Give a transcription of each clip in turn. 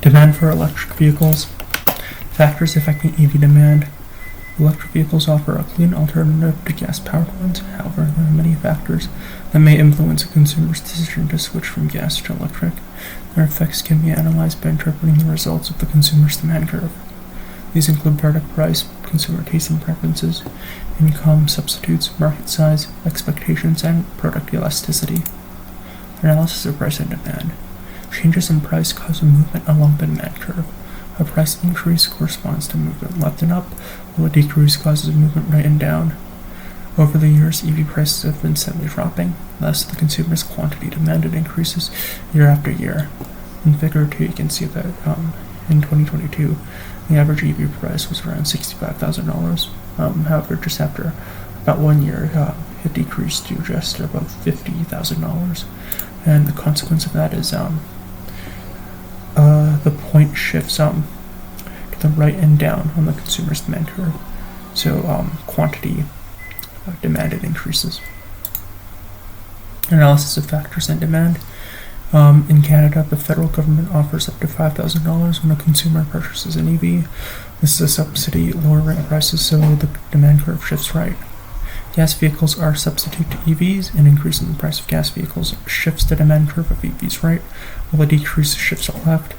Demand for electric vehicles. Factors affecting EV demand. Electric vehicles offer a clean alternative to gas-powered ones. However, there are many factors that may influence a consumer's decision to switch from gas to electric. Their effects can be analyzed by interpreting the results of the consumer's demand curve. These include product price, consumer taste and preferences, income, substitutes, market size, expectations, and product elasticity. Analysis of price and demand. Changes in price cause a movement along the demand curve. A price increase corresponds to movement left and up, while a decrease causes a movement right and down. Over the years, EV prices have been steadily dropping, thus the consumer's quantity demanded increases year after year. In Figure 2, you can see that in 2022, the average EV price was around $65,000. However, just after about 1 year, it decreased to just about $50,000. And the consequence of that is the point shifts to the right and down on the consumer's demand curve. So quantity demanded increases. Analysis of factors and demand. In Canada, the federal government offers up to $5,000 when a consumer purchases an EV. This is a subsidy lowering prices, so the demand curve shifts right. Gas vehicles are a substitute to EVs. An increase in the price of gas vehicles shifts the demand curve of EVs right, while a decrease shifts it left.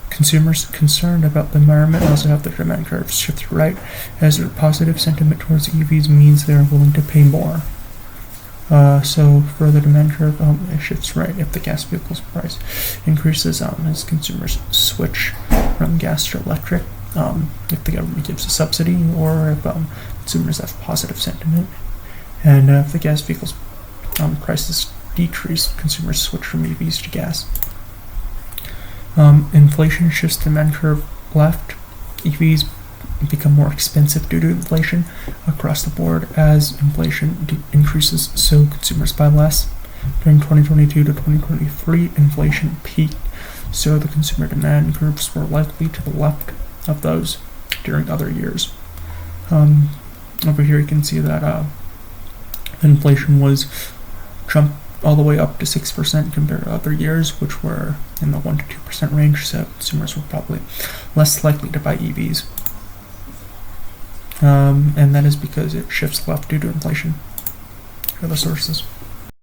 Consumers concerned about the environment also have their demand curves shift right, as their positive sentiment towards EVs means they are willing to pay more. So for the demand curve, it shifts right if the gas vehicle's price increases as consumers switch from gas to electric, if the government gives a subsidy, or if consumers have positive sentiment. And if the gas vehicle's prices decrease, consumers switch from EVs to gas. Inflation shifts the demand curve left. EVs become more expensive due to inflation across the board. As inflation increases, so consumers buy less. During 2022 to 2023, inflation peaked, so the consumer demand curves were likely to the left of those during other years. Over here you can see that inflation was jumped all the way up to 6% compared to other years, which were in the 1 to 2% range, so consumers were probably less likely to buy EVs. And that is because it shifts left due to inflation. Other sources.